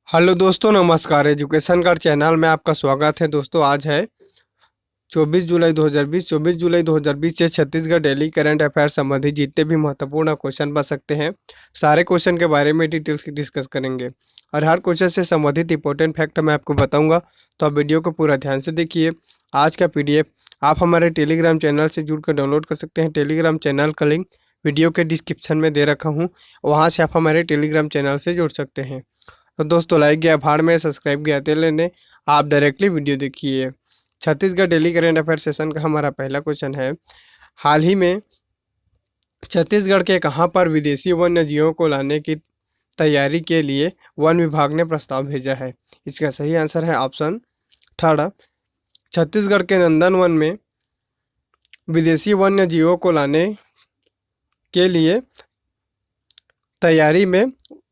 Hello दोस्तों, नमस्कार। Education का चैनल में आपका स्वागत है। दोस्तों आज है 24 जुलाई 2020। 24 जुलाई 2020 से छत्तीसगढ़ डेली करंट अफेयर संबंधी जितने भी महत्वपूर्ण क्वेश्चन बन सकते हैं, सारे क्वेश्चन के बारे में डिटेल्स की डिस्कस करेंगे और हर क्वेश्चन से संबंधित इंपॉर्टेंट फैक्ट मैं आपको बताऊंगा। तो आप वीडियो को पूरा ध्यान से देखिए। आज का पीडीएफ आप हमारे टेलीग्राम चैनल से जुड़कर डाउनलोड कर सकते हैं। टेलीग्राम चैनल का लिंक वीडियो के डिस्क्रिप्शन में दे रखा हूँ, वहाँ से आप हमारे टेलीग्राम चैनल से जुड़ सकते हैं। तो दोस्तों लाइक गया भाड़ में, सब्सक्राइब गया तेल लेने, आप डायरेक्टली वीडियो देखिए। Chhattisgarh daily current affair session का हमारा पहला क्वेश्चन है, हाल ही में छत्तीसगढ़ के कहां पर विदेशी वन्य जीवों को लाने की तैयारी के लिए वन विभाग ने प्रस्ताव भेजा है? इसका सही आंसर है ऑप्शन थर्ड। छत्तीसगढ़ के नंदनवन में विदेशी वन्य जीवों को लाने के लिए तैयारी में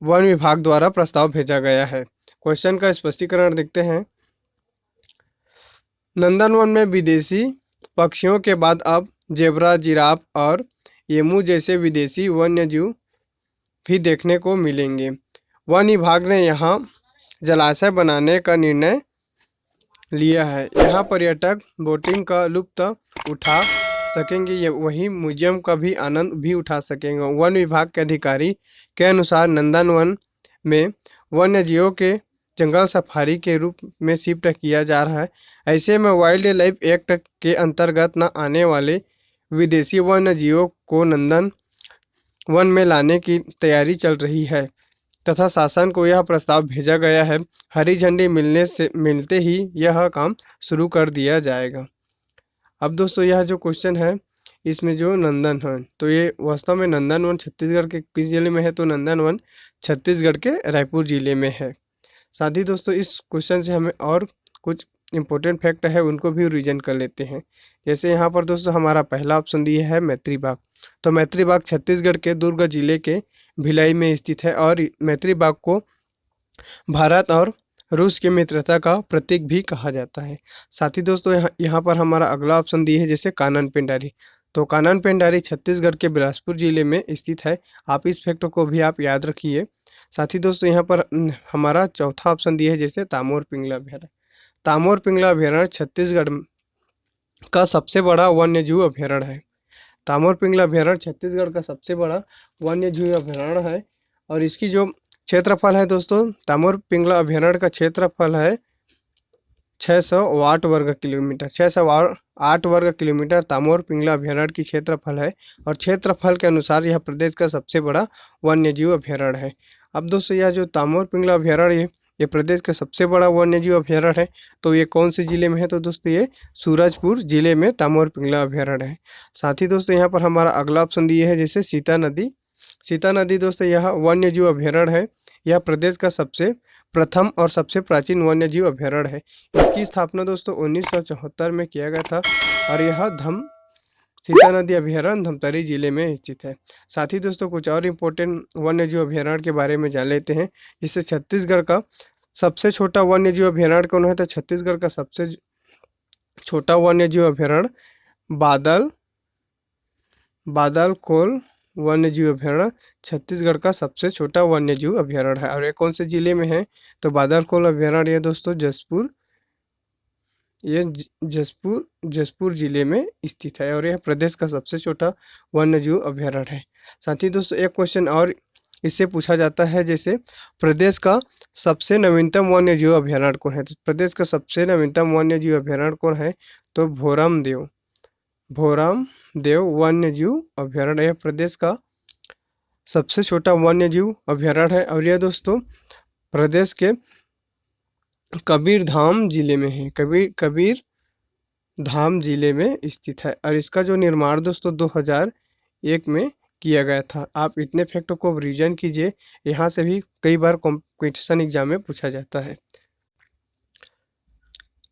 वन विभाग द्वारा प्रस्ताव भेजा गया है। क्वेश्चन का स्पष्टीकरण देखते हैं। नंदनवन में विदेशी पक्षियों के बाद अब जेब्रा, जिराफ और एमू जैसे विदेशी वन्यजीव भी देखने को मिलेंगे। वन विभाग ने यहाँ जलाशय बनाने का निर्णय लिया है। यहाँ पर्यटक बोटिंग का लुत्फ उठा सकेंगे, ये वही म्यूजियम का भी आनंद भी उठा सकेंगे। वन विभाग के अधिकारी के अनुसार नंदनवन में वन्यजीवों के जंगल सफारी के रूप में शिफ्ट किया जा रहा है। ऐसे में वाइल्ड लाइफ एक्ट के अंतर्गत न आने वाले विदेशी वन्यजीवों को नंदन वन में लाने की तैयारी चल रही है तथा शासन को यह प्रस्ताव भेजा गया है। हरी झंडी मिलते ही यह काम शुरू कर दिया जाएगा। अब दोस्तों यह जो क्वेश्चन है, इसमें जो नंदनवन, तो ये वास्तव में नंदनवन छत्तीसगढ़ के किस जिले में है? तो नंदनवन छत्तीसगढ़ के रायपुर जिले में है। साथ ही दोस्तों इस क्वेश्चन से हमें और कुछ इंपॉर्टेंट फैक्ट है उनको भी रिवीजन कर लेते हैं। जैसे यहाँ पर दोस्तों हमारा पहला ऑप्शन दिया है मैत्री बाग। तो मैत्री बाग छत्तीसगढ़ के दुर्ग जिले के भिलाई में स्थित है और मैत्री बाग को भारत और रूस की मित्रता का प्रतीक भी कहा जाता है। साथ ही दोस्तों यहाँ पर हमारा अगला ऑप्शन दिया है जैसे कानन पेंडारी। तो कानन पेंडारी छत्तीसगढ़ के बिलासपुर जिले में स्थित है। आप इस फैक्ट को भी आप याद रखिए। साथ ही दोस्तों यहाँ पर हमारा चौथा ऑप्शन दिया है जैसे तामोर पिंगला अभ्यारण्य। तामोर पिंगला अभ्यारण्य छत्तीसगढ़ का सबसे बड़ा वन्यजीव अभ्यारण्य है। तामोर पिंगला अभ्यारण्य छत्तीसगढ़ का सबसे बड़ा वन्यजीव अभ्यारण्य है और इसकी जो क्षेत्रफल है दोस्तों, तामोर पिंगला अभ्यारण्य का क्षेत्रफल है 608 वर्ग किलोमीटर। 608 वर्ग किलोमीटर तामोर पिंगला अभ्यारण्य की क्षेत्रफल है और क्षेत्रफल के अनुसार यह प्रदेश का सबसे बड़ा वन्यजीव अभ्यारण्य है। अब दोस्तों यह जो तामोर पिंगला अभ्यारण्य है, ये प्रदेश का सबसे बड़ा वन्यजीव अभ्यारण्य है। तो ये कौन से जिले में है? तो दोस्तों ये सूरजपुर जिले में तामोर पिंगला अभ्यारण्य है। साथ ही दोस्तों यहाँ पर हमारा अगला ऑप्शन दिए है जैसे सीता नदी। सीता नदी दोस्तों यह वन्यजीव अभ्यारण्य है। यह प्रदेश का सबसे प्रथम और सबसे प्राचीन वन्यजीव अभ्यारण्य है। इसकी स्थापना दोस्तों 1974 में किया गया था और यह सीता नदी अभ्यारण्य धमतरी जिले में स्थित है। साथ ही दोस्तों कुछ और इम्पोर्टेंट वन्यजीव अभ्यारण्य के बारे में जान लेते हैं। जिससे छत्तीसगढ़ का सबसे छोटा वन्यजीव अभ्यारण्य कौन है? तो छत्तीसगढ़ का सबसे छोटा वन्यजीव अभ्यारण्य बादलखोल वन्यजीव अभ्यारण्य छत्तीसगढ़ का सबसे छोटा वन्यजीव अभ्यारण्य है। और ये कौन से जिले में है? तो बादलखोल अभ्यारण्य ये दोस्तों जसपुर जिले में स्थित है और यह प्रदेश का सबसे छोटा वन्यजीव अभ्यारण्य है। साथ ही दोस्तों एक क्वेश्चन और इससे पूछा जाता है जैसे प्रदेश का सबसे नवीनतम वन्यजीव अभ्यारण्य कौन है? तो प्रदेश का सबसे नवीनतम वन्यजीव अभ्यारण्य कौन है? तो भोराम देव वन्यजीव अभ्यारण्य यह प्रदेश का सबसे छोटा वन्यजीव अभ्यारण्य है और यह दोस्तों प्रदेश के कबीरधाम जिले में है। कबीर धाम जिले में स्थित है और इसका जो निर्माण दोस्तों 2001 में किया गया था। आप इतने फैक्टों को रिवीजन कीजिए, यहाँ से भी कई बार कॉम्पिटिशन एग्जाम में पूछा जाता है।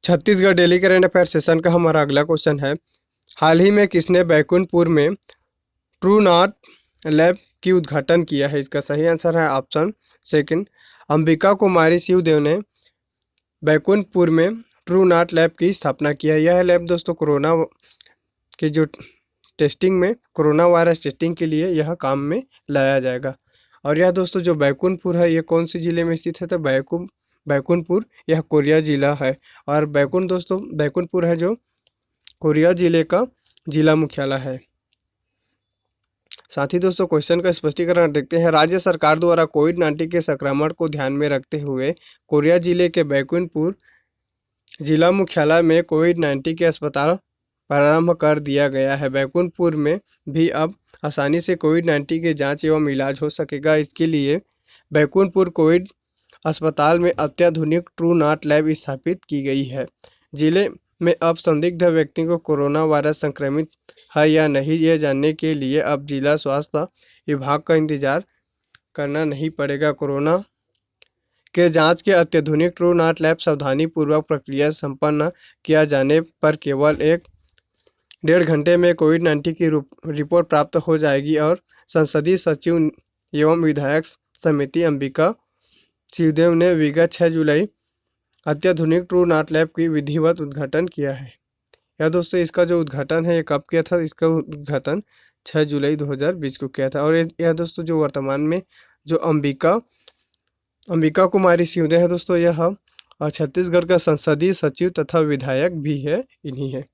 Chhattisgarh daily current affair session का हमारा अगला क्वेश्चन है, हाल ही में किसने बैकुंठपुर में ट्रू नॉट लैब की उद्घाटन किया है? इसका सही आंसर है ऑप्शन सेकंड। अंबिका कुमारी शिवदेव ने बैकुंठपुर में ट्रू नॉट लैब की स्थापना की है। यह लैब दोस्तों कोरोना के जो टेस्टिंग में, कोरोना वायरस टेस्टिंग के लिए यह काम में लाया जाएगा। और यह दोस्तों जो बैकुंठपुर है, ये कौन से ज़िले में स्थित है? तो बैकुंठपुर यह कोरिया ज़िला है। और बैकुंठपुर है जो कोरिया ज़िले का जिला मुख्यालय है। साथ ही दोस्तों क्वेश्चन का स्पष्टीकरण देखते हैं। राज्य सरकार द्वारा कोविड-19 के संक्रमण को ध्यान में रखते हुए कोरिया जिले के बैकुंठपुर जिला मुख्यालय में कोविड-19 के अस्पताल प्रारंभ कर दिया गया है। बैकुंठपुर में भी अब आसानी से कोविड-19 के जांच एवं इलाज हो सकेगा। इसके लिए बैकुंठपुर कोविड अस्पताल में अत्याधुनिक ट्रू नॉट लैब स्थापित की गई है। जिले में अब संदिग्ध व्यक्ति को कोरोना वायरस संक्रमित है या नहीं, यह जानने के लिए अब जिला स्वास्थ्य विभाग का इंतजार करना नहीं पड़ेगा। कोरोना के जांच के अत्याधुनिक ट्रू नॉट लैब सावधानी पूर्वक प्रक्रिया संपन्न किया जाने पर केवल 1-1.5 घंटे में कोविड-19 की रिपोर्ट प्राप्त हो जाएगी। और संसदीय सचिव एवं विधायक समिति अंबिका सिंहदेव ने विगत 6 जुलाई अत्याधुनिक ट्रू नॉट लैब की विधिवत उद्घाटन किया है। यह दोस्तों इसका जो उद्घाटन है ये कब किया था? इसका उद्घाटन 6 जुलाई 2020 को किया था। और यह दोस्तों जो वर्तमान में जो अंबिका कुमारी सिंहदेव है दोस्तों, यह छत्तीसगढ़ का संसदीय सचिव तथा विधायक भी है, इन्हीं है।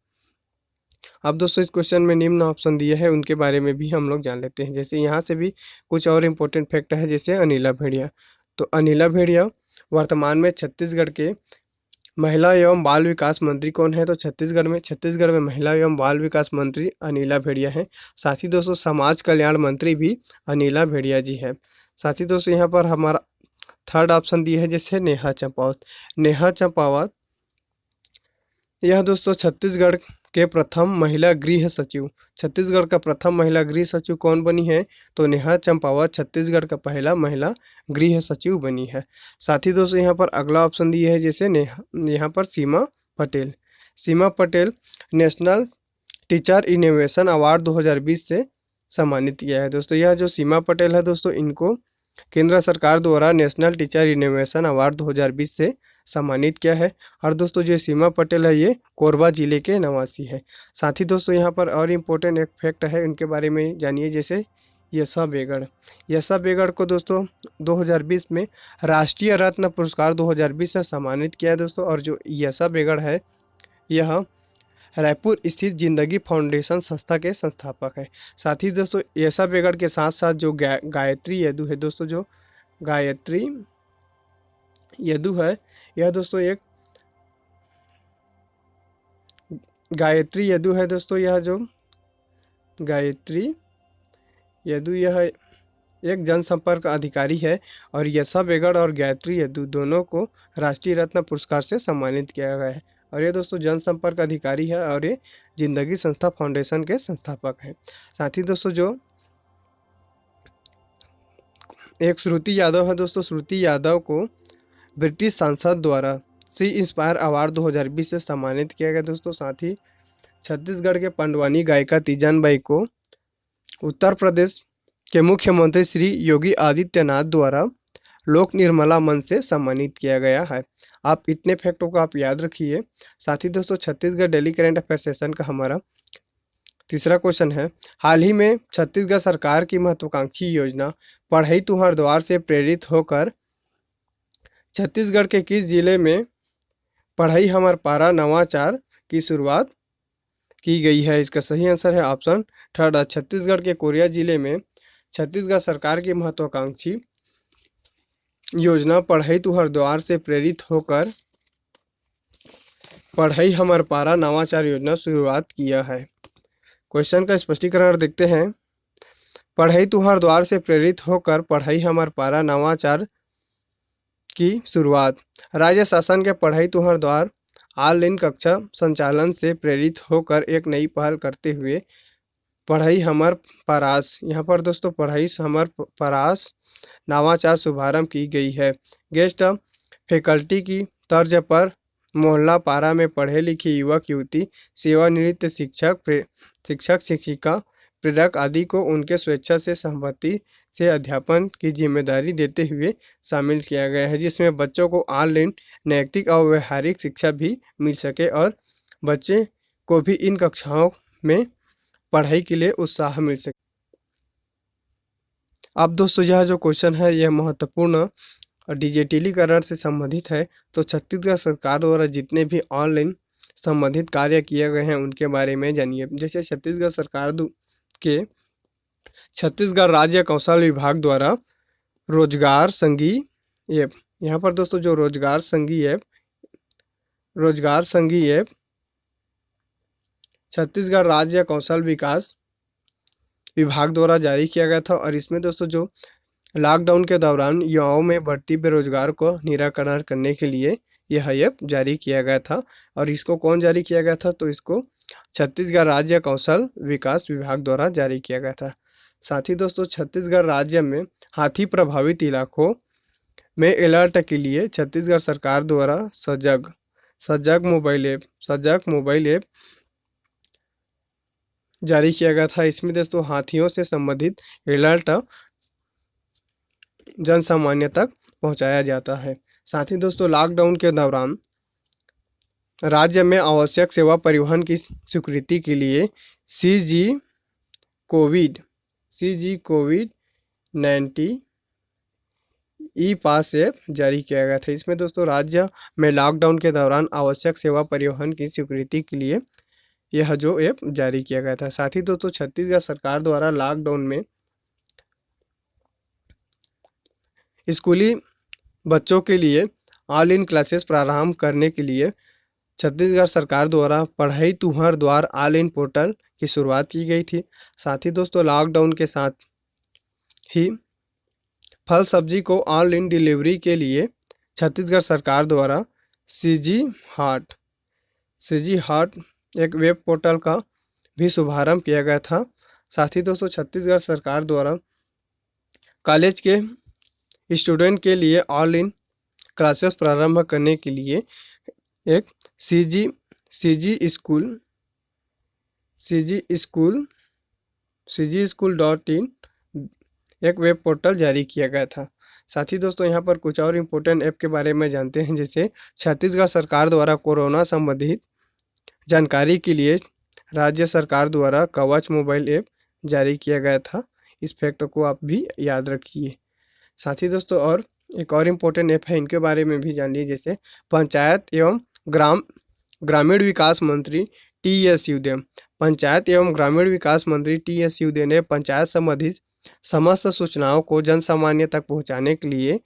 अब दोस्तों इस क्वेश्चन में निम्न ऑप्शन दिए हैं, उनके बारे में भी हम लोग जान लेते हैं। जैसे यहाँ से भी कुछ और इम्पोर्टेंट फैक्ट है, जैसे अनिला भेड़िया। तो अनिला भेड़िया वर्तमान में छत्तीसगढ़ के महिला एवं बाल विकास मंत्री कौन है? तो छत्तीसगढ़ में महिला एवं बाल विकास मंत्री अनिला भेड़िया है। साथ ही दोस्तों समाज कल्याण मंत्री भी अनिला भेड़िया जी है। साथ ही दोस्तों यहाँ पर हमारा थर्ड ऑप्शन दिया है, जैसे नेहा चंपावत। नेहा चंपावत यह दोस्तों छत्तीसगढ़ के प्रथम महिला गृह सचिव, छत्तीसगढ़ का प्रथम महिला गृह सचिव कौन बनी है? तो नेहा चंपावत छत्तीसगढ़ का पहला महिला गृह सचिव बनी है। साथ ही दोस्तों यहाँ पर अगला ऑप्शन दिया है, जैसे यहाँ पर Seema Patel national teacher innovation award 2020 से सम्मानित किया है। दोस्तों यह जो सीमा पटेल है दोस्तों, इनको केंद्र सरकार द्वारा नेशनल टीचर इनोवेशन अवार्ड 2020 से सम्मानित किया है। और दोस्तों जो सीमा पटेल है ये कोरबा जिले के निवासी है। साथ ही दोस्तों यहाँ पर और इम्पोर्टेंट एक फैक्ट है, इनके बारे में जानिए। जैसे यशा बेगड़ को दोस्तों 2020 में राष्ट्रीय रत्न पुरस्कार 2020 से सम्मानित किया है दोस्तों। और जो यशा बेगड़ है यह रायपुर स्थित जिंदगी फाउंडेशन संस्था के संस्थापक है। साथ ही दोस्तों यशा बेगड़ के साथ साथ जो गायत्री यदु है दोस्तों, जो गायत्री यदु है यह दोस्तों एक गायत्री यदु है दोस्तों, यह जो गायत्री यदु यह एक जनसंपर्क अधिकारी है। और यशा बेगड़ और गायत्री यदु दोनों को राष्ट्रीय रत्न पुरस्कार से सम्मानित किया गया है। और ये दोस्तों जनसंपर्क अधिकारी है और ये जिंदगी संस्था फाउंडेशन के संस्थापक है। साथ ही दोस्तों जो एक श्रुति यादव है दोस्तों, श्रुति यादव को ब्रिटिश सांसद द्वारा सी इंस्पायर अवार्ड 2020 से सम्मानित किया गया दोस्तों। साथ ही छत्तीसगढ़ के पंडवानी गायिका तीजन बाई को उत्तर प्रदेश के मुख्यमंत्री श्री योगी आदित्यनाथ द्वारा लोक निर्मला मंच से सम्मानित किया गया है। आप इतने फैक्टों को आप याद रखिए। साथ ही दोस्तों Chhattisgarh daily current affair session का हमारा तीसरा क्वेश्चन है, हाल ही में छत्तीसगढ़ सरकार की महत्वाकांक्षी योजना पढ़ई तुहर द्वार से प्रेरित होकर छत्तीसगढ़ के किस जिले में पढ़ई हमर पारा नवाचार की शुरुआत की गई है? इसका सही आंसर है ऑप्शन थर्ड, छत्तीसगढ़ के कोरिया जिले में छत्तीसगढ़ सरकार की महत्वाकांक्षी योजना पढ़ई तुहर द्वार से प्रेरित होकर पढ़ई हमर पारा नवाचार योजना शुरुआत किया है। क्वेश्चन का स्पष्टीकरण देखते हैं। पढ़ई तुहर द्वार से प्रेरित होकर पढ़ई हमर पारा नवाचार की शुरुआत राज्य शासन के पढ़ई तुहर द्वार ऑनलाइन कक्षा संचालन से प्रेरित होकर एक नई पहल करते हुए पढ़ई हमर परास, यहाँ पर दोस्तों पढ़ई हमर परास नवाचार शुभारंभ की गई है। गेस्ट फैकल्टी की तर्ज पर मोहल्ला पारा में पढ़े लिखे युवक युवती, सेवानिवृत्त शिक्षक शिक्षिका, प्रेरक आदि को उनके स्वेच्छा से सहमति से अध्यापन की जिम्मेदारी देते हुए शामिल किया गया है, जिसमें बच्चों को ऑनलाइन नैतिक और व्यवहारिक शिक्षा भी मिल सके और बच्चे को भी इन कक्षाओं में पढ़ाई के लिए उत्साह मिल सके। अब दोस्तों यह जो क्वेश्चन है यह महत्वपूर्ण और डिजिटलीकरण से संबंधित है। तो छत्तीसगढ़ सरकार द्वारा जितने भी ऑनलाइन संबंधित कार्य किए गए हैं उनके बारे में जानिए। जैसे छत्तीसगढ़ सरकार के छत्तीसगढ़ राज्य कौशल विभाग द्वारा रोजगार संगी ऐप, यहाँ पर दोस्तों जो रोजगार संगी ऐप छत्तीसगढ़ राज्य कौशल विकास विभाग द्वारा जारी किया गया था। और इसमें दोस्तों जो लॉकडाउन के दौरान युवाओं में बढ़ती बेरोजगार को निराकरण करने के लिए यह ऐप जारी किया गया था। और इसको कौन जारी किया गया था? तो इसको छत्तीसगढ़ राज्य कौशल विकास विभाग द्वारा जारी किया गया था। साथ ही दोस्तों छत्तीसगढ़ राज्य में हाथी प्रभावित इलाकों में अलर्ट के लिए छत्तीसगढ़ सरकार द्वारा सजग मोबाइल ऐप जारी किया गया था। इसमें दोस्तों हाथियों से संबंधित अलर्ट जन सामान्य तक पहुंचाया जाता है। साथ ही दोस्तों लॉकडाउन के दौरान राज्य में आवश्यक सेवा परिवहन की स्वीकृति के लिए CG-COVID-19 ई पास ऐप जारी किया गया था। इसमें दोस्तों राज्य में लॉकडाउन के दौरान आवश्यक सेवा परिवहन की स्वीकृति के लिए यह जो ऐप जारी किया गया था। साथ ही दोस्तों छत्तीसगढ़ सरकार द्वारा लॉकडाउन में स्कूली बच्चों के लिए ऑनलाइन क्लासेस प्रारंभ करने के लिए छत्तीसगढ़ सरकार द्वारा पढ़ई तुहर द्वार ऑनलाइन पोर्टल की शुरुआत की गई थी। साथ ही दोस्तों लॉकडाउन के साथ ही फल सब्जी को ऑनलाइन डिलीवरी के लिए छत्तीसगढ़ सरकार द्वारा सीजी हाट एक वेब पोर्टल का भी शुभारंभ किया गया था। साथ ही दोस्तों छत्तीसगढ़ सरकार द्वारा कॉलेज के स्टूडेंट के लिए ऑनलाइन क्लासेस प्रारंभ करने के लिए एक CG School.in एक वेब पोर्टल जारी किया गया था। साथ ही दोस्तों यहाँ पर कुछ और इम्पोर्टेंट ऐप के बारे में जानते हैं। जैसे छत्तीसगढ़ सरकार द्वारा कोरोना संबंधित जानकारी के लिए राज्य सरकार द्वारा कवच मोबाइल ऐप जारी किया गया था। इस फैक्ट को आप भी याद रखिए। साथ ही दोस्तों और एक और इम्पोर्टेंट ऐप है, इनके बारे में भी जानिए। जैसे पंचायत एवं ग्रामीण विकास मंत्री TS सिंहदेव ने पंचायत संबंधित समस्त सूचनाओं को जन सामान्य तक पहुंचाने के लिए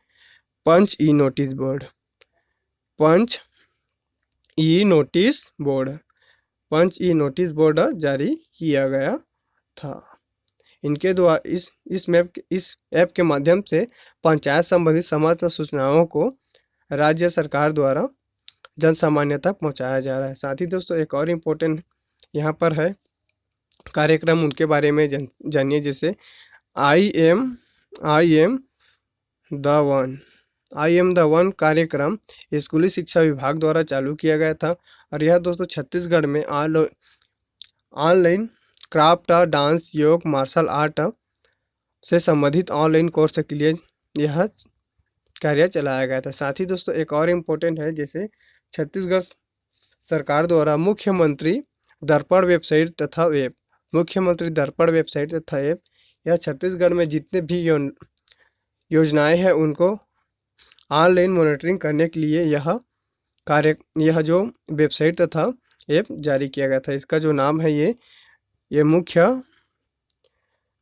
पंच ई नोटिस बोर्ड जारी किया गया था। इनके द्वारा इस ऐप के माध्यम से पंचायत संबंधित समस्त सूचनाओं को राज्य सरकार द्वारा जन सामान्य तक पहुंचाया जा रहा है। साथ ही दोस्तों एक और इम्पोर्टेंट यहाँ पर है कार्यक्रम, उनके बारे में जानिए। जैसे आई एम द वन कार्यक्रम स्कूली शिक्षा विभाग द्वारा चालू किया गया था। और यह दोस्तों छत्तीसगढ़ में ऑनलाइन क्राफ्ट, डांस, योग, मार्शल आर्ट से संबंधित ऑनलाइन कोर्स के लिए यह कार्य चलाया गया था। साथ ही दोस्तों एक और इम्पोर्टेंट है, जैसे छत्तीसगढ़ सरकार द्वारा मुख्यमंत्री दर्पण वेबसाइट तथा ऐप यह छत्तीसगढ़ में जितने भी योजनाएं हैं उनको ऑनलाइन मॉनिटरिंग करने के लिए यह जो वेबसाइट तथा ऐप जारी किया गया था। इसका जो नाम है ये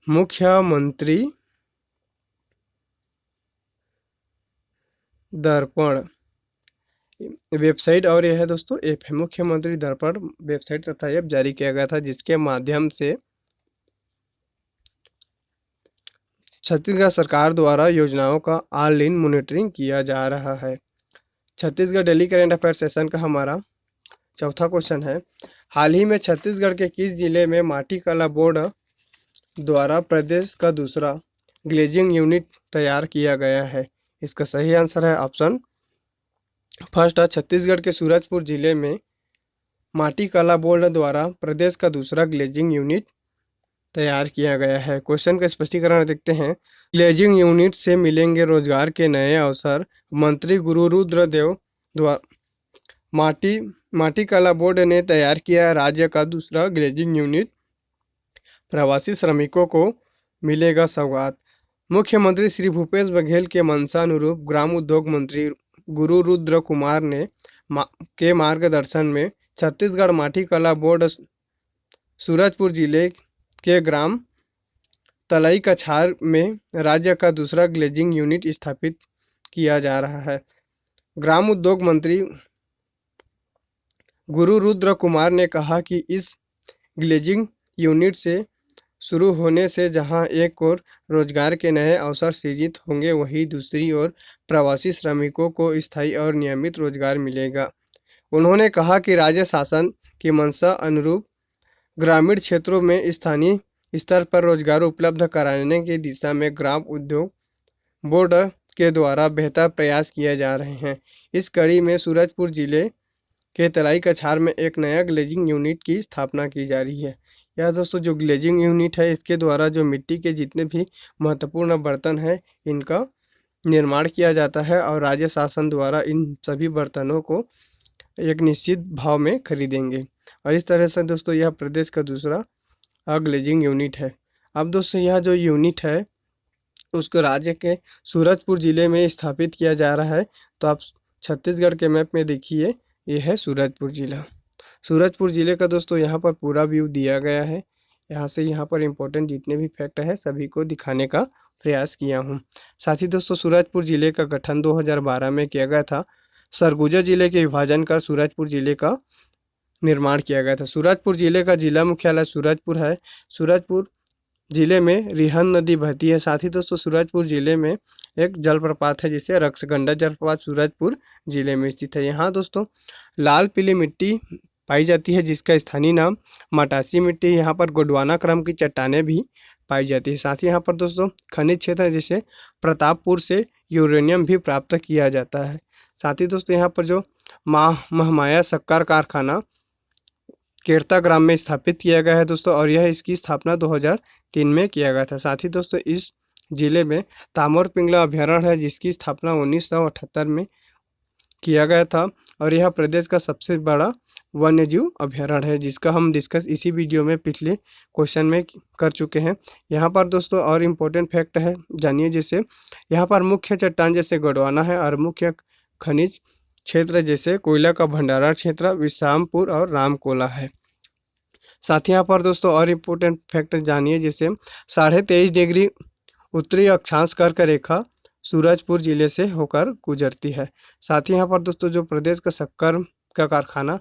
मुख्यमंत्री दर्पण वेबसाइट और यह है दोस्तों ऐप है मुख्यमंत्री दर्पण वेबसाइट तथा ऐप जारी किया गया था, जिसके माध्यम से छत्तीसगढ़ सरकार द्वारा योजनाओं का ऑनलाइन मॉनिटरिंग किया जा रहा है। Chhattisgarh daily current affair session का हमारा चौथा क्वेश्चन है, हाल ही में छत्तीसगढ़ के किस जिले में माटी कला बोर्ड द्वारा प्रदेश का दूसरा ग्लेजिंग यूनिट तैयार किया गया है? इसका सही आंसर है ऑप्शन फर्स्ट, छत्तीसगढ़ के सूरजपुर जिले में माटी कला बोर्ड द्वारा प्रदेश का दूसरा ग्लेजिंग यूनिट तैयार किया गया है। क्वेश्चन का स्पष्टीकरण देखते हैं। ग्लेजिंग यूनिट से मिलेंगे रोजगार के नए अवसर। मंत्री गुरु रुद्रदेव द्वारा माटी कला बोर्ड ने तैयार किया राज्य का दूसरा ग्लेजिंग यूनिट। प्रवासी श्रमिकों को मिलेगा सौगात। मुख्यमंत्री श्री भूपेश बघेल के मंशानुरूप ग्राम उद्योग मंत्री गुरु रुद्र कुमार ने के मार्गदर्शन में छत्तीसगढ़ माटी कला बोर्ड सूरजपुर जिले के ग्राम तलई कछार में राज्य का दूसरा ग्लेजिंग यूनिट स्थापित किया जा रहा है। ग्राम उद्योग मंत्री गुरु रुद्र कुमार ने कहा कि इस ग्लेजिंग यूनिट से शुरू होने से जहां एक ओर रोजगार के नए अवसर सृजित होंगे, वहीं दूसरी ओर प्रवासी श्रमिकों को स्थायी और नियमित रोजगार मिलेगा। उन्होंने कहा कि राज्य शासन की मंशा अनुरूप ग्रामीण क्षेत्रों में स्थानीय स्तर पर रोजगार उपलब्ध कराने की दिशा में ग्राम उद्योग बोर्ड के द्वारा बेहतर प्रयास किए जा रहे हैं। इस कड़ी में सूरजपुर जिले के तलाई कछार में एक नया ग्लेजिंग यूनिट की स्थापना की जा रही है। यह दोस्तों जो ग्लेजिंग यूनिट है, इसके द्वारा जो मिट्टी के जितने भी महत्वपूर्ण बर्तन हैं, इनका निर्माण किया जाता है और राज्य शासन द्वारा इन सभी बर्तनों को एक निश्चित भाव में खरीदेंगे। और इस तरह से दोस्तों यह प्रदेश का दूसरा ग्लेजिंग यूनिट है। अब दोस्तों यह जो यूनिट है उसको राज्य के सूरजपुर जिले में स्थापित किया जा रहा है। तो आप छत्तीसगढ़ के मैप में देखिए, ये है सूरजपुर जिला। सूरजपुर जिले का दोस्तों यहाँ पर पूरा व्यू दिया गया है। यहाँ से यहाँ पर इम्पोर्टेंट जितने भी फैक्ट है सभी को दिखाने का प्रयास किया हूँ। साथ ही दोस्तों सूरजपुर जिले का गठन 2012 में किया गया था। सरगुजा जिले के विभाजन कर सूरजपुर जिले का निर्माण किया गया था। सूरजपुर जिले का जिला मुख्यालय सूरजपुर है। सूरजपुर जिले में रिहन नदी बहती है। साथ ही दोस्तों सूरजपुर जिले में एक जलप्रपात है जिसे रक्सगंडा जलप्रपात सूरजपुर जिले में स्थित है। यहाँ दोस्तों लाल पीली मिट्टी पाई जाती है जिसका स्थानीय नाम मटासी मिट्टी। यहाँ पर गोंडवाना क्रम की चट्टानें भी पाई जाती है। साथ ही यहाँ पर दोस्तों खनिज क्षेत्र है जिसे प्रतापपुर से यूरेनियम भी प्राप्त किया जाता है। साथ ही दोस्तों यहाँ पर जो महमाया शक्कर कारखाना केरता ग्राम में स्थापित किया गया है दोस्तों, और यह इसकी स्थापना 2003 में किया गया था। साथ ही दोस्तों इस जिले में तामोर पिंगला अभ्यारण्य है जिसकी स्थापना 1978 में किया गया था और यह प्रदेश का सबसे बड़ा वन्यजीव अभ्यारण्य है जिसका हम डिस्कस इसी वीडियो में पिछले क्वेश्चन में कर चुके हैं। यहाँ पर दोस्तों और इम्पोर्टेंट फैक्ट है जानिए, जैसे यहाँ पर मुख्य चट्टान जैसे गोंडवाना है और मुख्य खनिज क्षेत्र जैसे कोयला का भंडारण क्षेत्र विश्रामपुर और रामकोला है। साथ ही यहाँ पर दोस्तों और इम्पोर्टेंट फैक्ट जानिए, जैसे 23.5 डिग्री उत्तरी अक्षांश कर्क रेखा सूरजपुर जिले से होकर गुजरती है। साथ ही यहाँ पर दोस्तों जो प्रदेश का शक्कर का कारखाना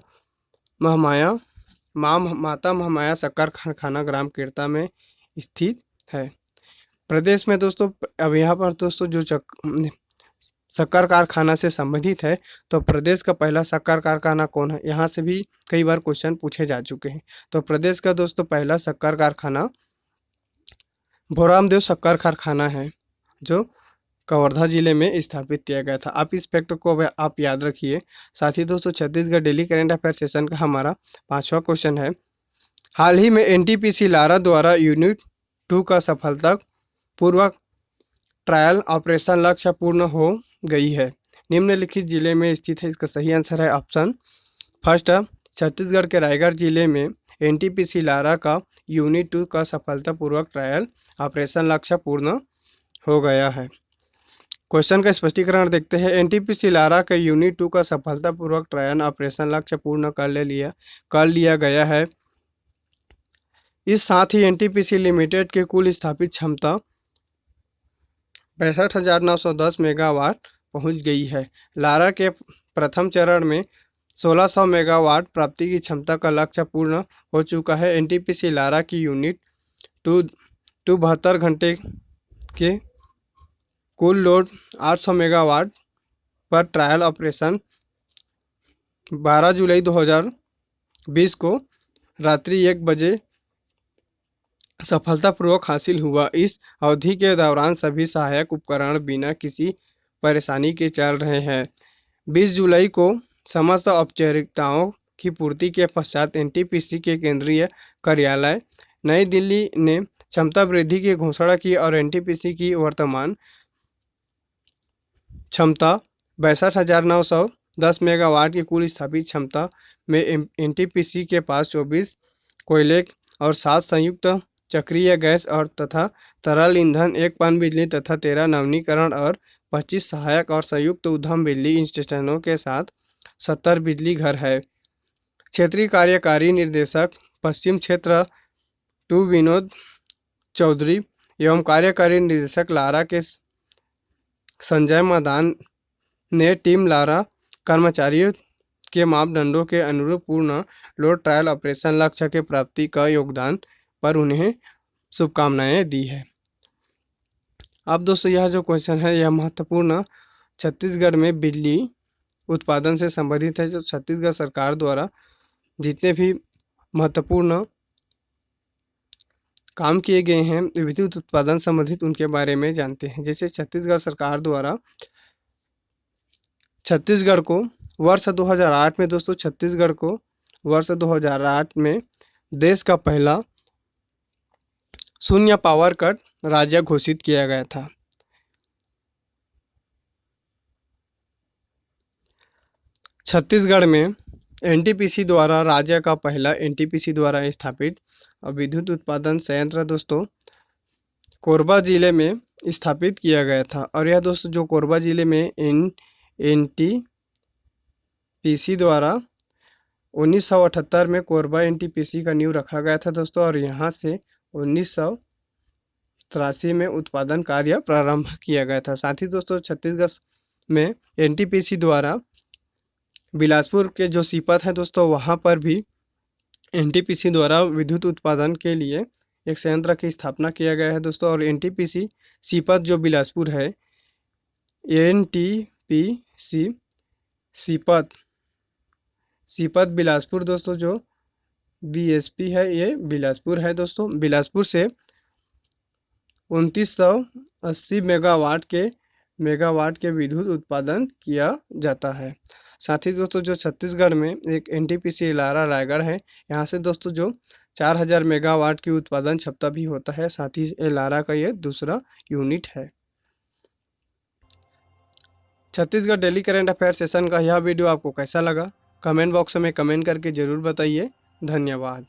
माता महमाया शक्कर कारखाना ग्राम केरता में स्थित है। प्रदेश में दोस्तों अब यहाँ पर दोस्तों जो शक्कर कारखाना से संबंधित है, तो प्रदेश का पहला शक्कर कारखाना कौन है, यहाँ से भी कई बार क्वेश्चन पूछे जा चुके हैं। तो प्रदेश का दोस्तों पहला शक्कर कारखाना भोरामदेव शक्कर कारखाना है जो कवर्धा जिले में स्थापित किया गया था। आप इस फैक्ट को आप याद रखिए। साथ ही दोस्तों Chhattisgarh daily current affair session का हमारा 5वां क्वेश्चन है, हाल ही में एनटीपीसी लारा द्वारा यूनिट 2 का सफलतापूर्वक ट्रायल ऑपरेशन लक्ष्य पूर्ण हो गई है, निम्नलिखित जिले में स्थित है। इसका सही आंसर है ऑप्शन फर्स्ट, छत्तीसगढ़ के रायगढ़ जिले में एनटीपीसी लारा का यूनिट 2 का सफलतापूर्वक ट्रायल ऑपरेशन लक्ष्य पूर्ण हो गया है। क्वेश्चन का स्पष्टीकरण देखते हैं। एनटीपीसी लारा का यूनिट 2 का सफलतापूर्वक ट्रायल ऑपरेशन लक्ष्य पूर्ण कर लिया गया है। इस साथ ही एनटीपीसी लिमिटेड के कुल स्थापित क्षमता 65,910 मेगावाट पहुंच गई है। लारा के प्रथम चरण में 1600 मेगावाट प्राप्ति की क्षमता का लक्ष्य पूर्ण हो चुका है। एनटीपीसी लारा की यूनिट 2 72 घंटे के कुल लोड 800 मेगावाट पर ट्रायल ऑपरेशन 12 जुलाई 2020 को रात्रि 1 बजे सफलतापूर्वक हासिल हुआ। इस अवधि के दौरान सभी सहायक उपकरण बिना किसी परेशानी के चल रहे हैं। 20 जुलाई को समस्त औपचारिकताओं की पूर्ति के पश्चात एनटीपीसी के केंद्रीय कार्यालय नई दिल्ली ने क्षमता वृद्धि की घोषणा की और एनटीपीसी की वर्तमान क्षमता 62,910 मेगावाट की कुल स्थापित क्षमता में एनटीपीसी के पास 24 कोयले और 7 संयुक्त चक्रीय गैस और तथा तरल ईंधन, 1 पनबिजली तथा 13 नवीनीकरण और 25 सहायक और संयुक्त उद्यम बिजली स्टेशनों के साथ 70 बिजली घर है। क्षेत्रीय कार्यकारी निर्देशक पश्चिम क्षेत्र 2 विनोद चौधरी एवं कार्यकारी निर्देशक लारा के संजय मदान ने टीम लारा कर्मचारियों के मापदंडों के अनुरूप पूर्ण लोड ट्रायल ऑपरेशन लक्ष्य के प्राप्ति का योगदान पर उन्हें शुभकामनाएं दी है। अब दोस्तों यह जो क्वेश्चन है यह महत्वपूर्ण छत्तीसगढ़ में बिजली उत्पादन से संबंधित है। जो छत्तीसगढ़ सरकार द्वारा जितने भी महत्वपूर्ण काम किए गए हैं विद्युत उत्पादन संबंधित उनके बारे में जानते हैं। जैसे छत्तीसगढ़ सरकार द्वारा छत्तीसगढ़ को वर्ष 2008 में दोस्तों छत्तीसगढ़ को वर्ष 2008 में देश का पहला शून्य पावर कट राज्य घोषित किया गया था। छत्तीसगढ़ में एनटीपीसी द्वारा राज्य का पहला एनटीपीसी द्वारा स्थापित विद्युत उत्पादन संयंत्र दोस्तों कोरबा जिले में स्थापित किया गया था। और यह दोस्तों जो कोरबा जिले में एनटीपीसी द्वारा 1978 में कोरबा एनटीपीसी का नींव रखा गया था दोस्तों, और यहाँ से 1983 में उत्पादन कार्य प्रारंभ किया गया था। साथ ही दोस्तों छत्तीसगढ़ में एनटीपीसी द्वारा बिलासपुर के जो सीपत है दोस्तों वहाँ पर भी एनटीपीसी द्वारा विद्युत उत्पादन के लिए एक संयंत्र की स्थापना किया गया है दोस्तों। और एनटीपीसी सीपत जो बिलासपुर है एनटीपीसी सीपत बिलासपुर दोस्तों जो बीएसपी है ये बिलासपुर है दोस्तों। बिलासपुर से 2980 मेगावाट के विद्युत उत्पादन किया जाता है। साथ ही दोस्तों जो छत्तीसगढ़ में एक एनटीपीसी लारा रायगढ़ है, यहाँ से दोस्तों जो 4000 मेगावाट की उत्पादन क्षमता भी होता है। साथ ही लारा का ये दूसरा यूनिट है। Chhattisgarh daily current affair session का यह वीडियो आपको कैसा लगा कमेंट बॉक्स में कमेंट करके ज़रूर बताइए। धन्यवाद।